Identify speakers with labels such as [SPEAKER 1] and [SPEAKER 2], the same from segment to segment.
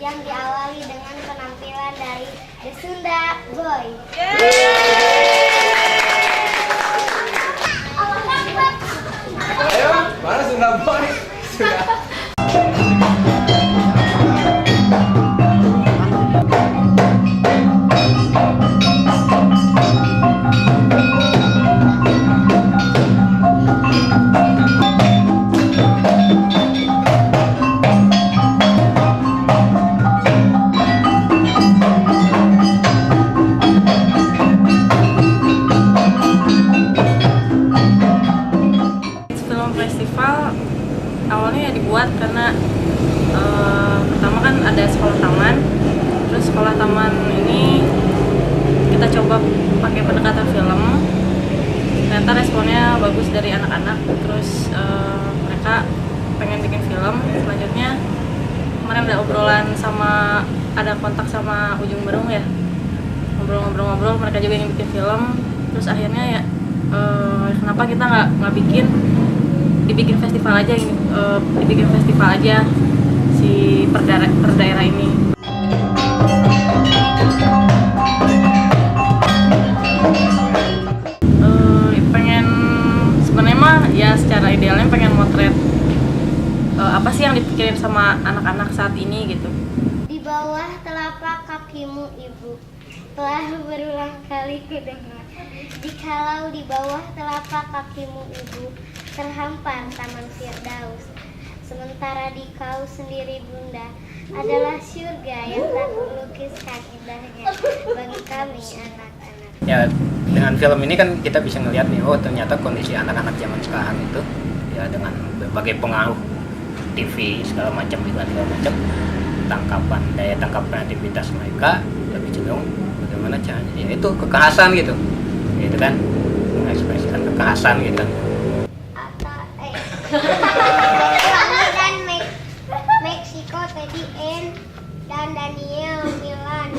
[SPEAKER 1] yang diawali dengan penampilan dari The Sunda Boy.
[SPEAKER 2] Ayo, mana Sunda Boy?
[SPEAKER 3] Film festival awalnya ya dibuat karena pertama kan ada sekolah taman, terus sekolah taman ini kita coba pakai pendekatan film, ternyata responnya bagus dari anak-anak, terus mereka pengen bikin film. Selanjutnya kemarin ada obrolan sama, ada kontak sama Ujung Berung ya, ngobrol-ngobrol mereka juga ingin bikin film, terus akhirnya ya kenapa kita nggak dibikin festival aja ini, dibikin festival aja si per daerah ini. Pengen sebenarnya mah ya secara idealnya pengen motret apa sih yang dipikirin sama anak-anak saat ini gitu.
[SPEAKER 1] Di bawah telapak kakimu ibu, telah berulang kali kudengar. Jikalau di bawah telapak kakimu ibu, terhampar taman Firdaus. Sementara di kau sendiri bunda, adalah surga yang tak kulukiskan indahnya bagi kami anak-anak.
[SPEAKER 4] Ya, dengan film ini kan kita bisa ngelihat nih, oh ternyata kondisi anak-anak zaman sekarang itu ya dengan berbagai pengaruh TV segala macam tangkapan daya tangkap kreativitas mereka lebih cenderung bagaimana caranya, ya itu kekerasan gitu kan, mengekspresikan kekerasan gitu.
[SPEAKER 1] Dan Meksiko Teddy N dan Daniel Milan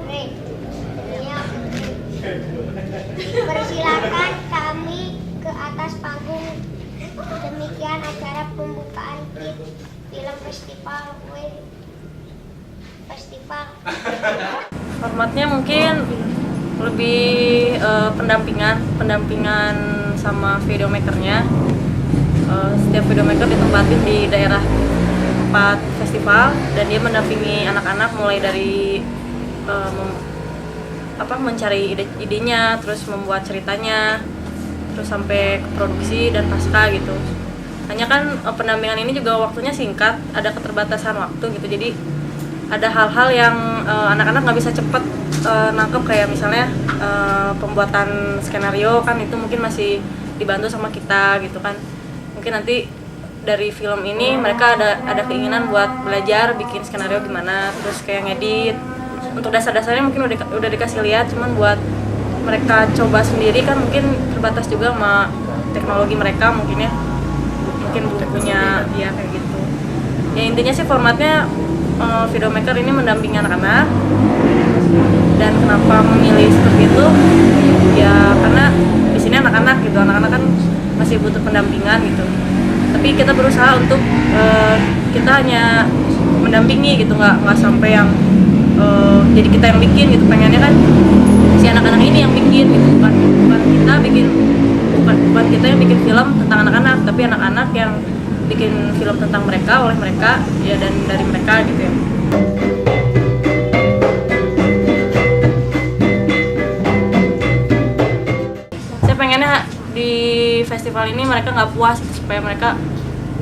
[SPEAKER 1] Ray. Daniel, persilakan kami ke atas panggung. Demikian acara pembukaan film festival.
[SPEAKER 3] Formatnya mungkin lebih pendampingan sama videomakernya. Setiap videomaker ditempatin di daerah tempat festival dan dia mendampingi anak-anak mulai dari mencari idenya, terus membuat ceritanya, terus sampai ke produksi dan pasca gitu. Hanya kan pendampingan ini juga waktunya singkat, ada keterbatasan waktu gitu, jadi ada hal-hal yang anak-anak nggak bisa cepet nangkep, kayak misalnya pembuatan skenario kan itu mungkin masih dibantu sama kita gitu kan. Mungkin nanti dari film ini mereka ada keinginan buat belajar bikin skenario gimana, terus kayak ngedit. Untuk dasar-dasarnya mungkin udah dikasih lihat, cuman buat mereka coba sendiri kan mungkin terbatas juga sama teknologi mereka mungkin ya. Mungkin belum punya ya kayak gitu. Ya intinya sih formatnya videomaker ini mendampingi anak-anak. Dan kenapa memilih seperti itu? Ya karena di sini anak-anak gitu, anak-anak kan masih butuh pendampingan gitu. Tapi kita berusaha untuk kita hanya mendampingi gitu, nggak sampai yang jadi kita yang bikin gitu. Pengennya kan si anak-anak ini yang bikin gitu, bukan kita yang bikin film tentang anak-anak, tapi anak-anak yang bikin film tentang mereka, oleh mereka ya, dan dari mereka gitu ya. Saya pengennya di festival ini mereka nggak puas gitu, supaya mereka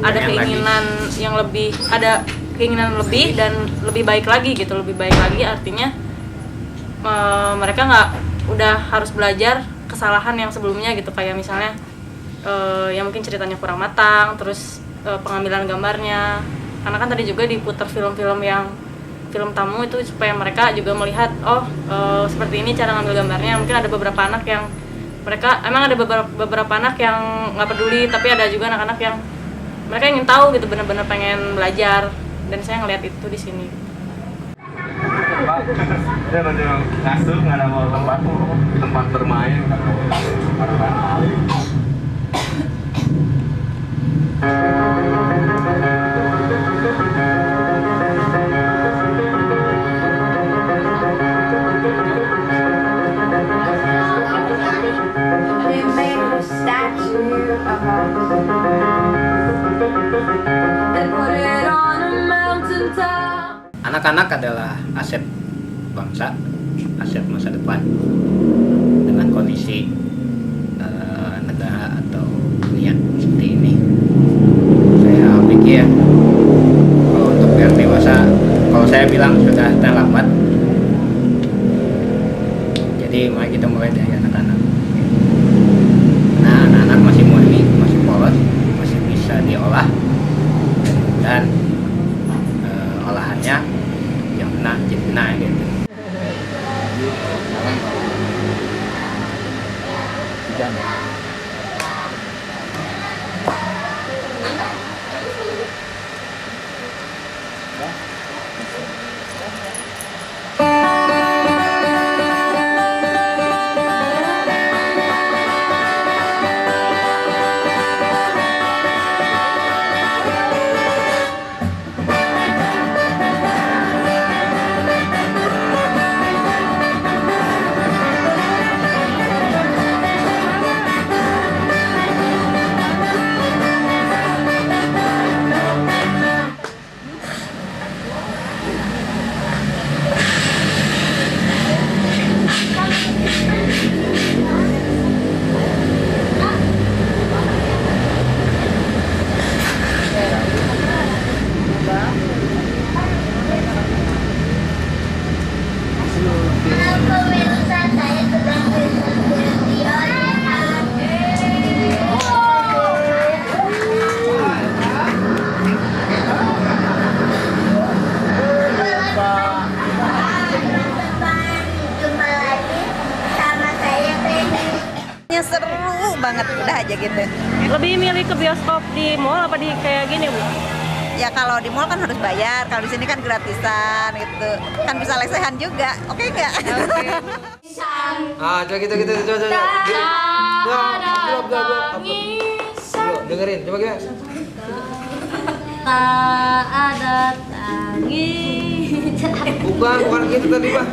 [SPEAKER 3] ada keinginan yang lebih, ada keinginan lebih dan lebih baik lagi gitu. Lebih baik lagi artinya mereka nggak udah harus belajar kesalahan yang sebelumnya gitu, kayak misalnya yang mungkin ceritanya kurang matang, terus pengambilan gambarnya, karena kan tadi juga diputar film-film yang film tamu itu supaya mereka juga melihat seperti ini cara ngambil gambarnya. Mungkin ada beberapa anak yang mereka emang ada beberapa anak yang nggak peduli, tapi ada juga anak-anak yang mereka ingin tahu gitu, benar-benar pengen belajar, dan saya ngelihat itu di sini.
[SPEAKER 2] Pak, saya udah ngasuh, nggak ada tempat bermain.
[SPEAKER 4] anak-anak adalah aset bangsa, aset masa depan. Dengan kondisi negara atau dunia seperti ini, saya pikir kalau untuk yang dewasa, kalau saya bilang sudah terlambat. Jadi mari kita mulai dari anak-anak. Nah, anak-anak masih murni, masih polos, masih bisa diolah, dan olahannya yang benar, jadi benar gitu.
[SPEAKER 5] Seru banget, udah aja gitu.
[SPEAKER 3] Lebih milih ke bioskop di mall apa di kayak gini, Bu?
[SPEAKER 5] Ya kalau di mall kan harus bayar, kalau di sini kan gratisan gitu. Kan bisa lesehan juga. Oke nggak?
[SPEAKER 3] Oke.
[SPEAKER 2] Coba gitu coba. Dengerin, coba gimana?
[SPEAKER 1] Tak ada tangis.
[SPEAKER 2] Bukan gitu tadi, Pak.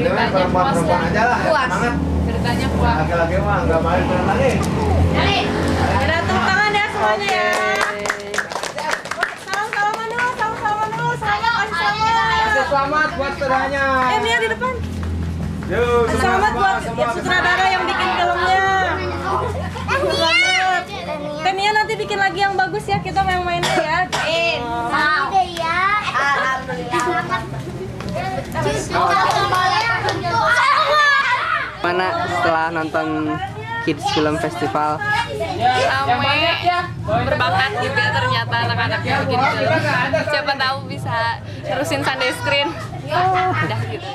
[SPEAKER 6] ceritanya puas dan
[SPEAKER 5] Puas.
[SPEAKER 6] ceritanya puas.
[SPEAKER 7] Laki-laki mah nggak main lagi.
[SPEAKER 5] Ada tepuk tangan ya semuanya ya. Salam-salaman dulu, salam-salaman dulu. Selamat, selamat.
[SPEAKER 7] Selamat buat saudaranya.
[SPEAKER 5] Mia di depan.
[SPEAKER 7] Yuk,
[SPEAKER 5] Selamat buat sutradara yang bikin filmnya. Selamat. Tania nanti bikin lagi yang bagus ya, kita main-mainnya ya.
[SPEAKER 1] Mau deh ya. Alhamdulillah.
[SPEAKER 2] Mana setelah nonton Kids Film Festival?
[SPEAKER 6] Ramai berbakat juga ternyata anak-anak yang bikin film. Siapa tahu bisa terusin Sunday Screen. Udah gitu.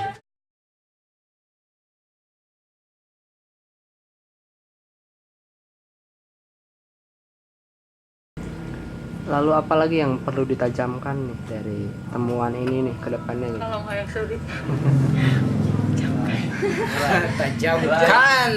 [SPEAKER 2] Lalu apa lagi yang perlu ditajamkan nih dari temuan ini nih ke depannya nih?
[SPEAKER 3] Kalau nggak yang sulit.
[SPEAKER 4] Tajamkan.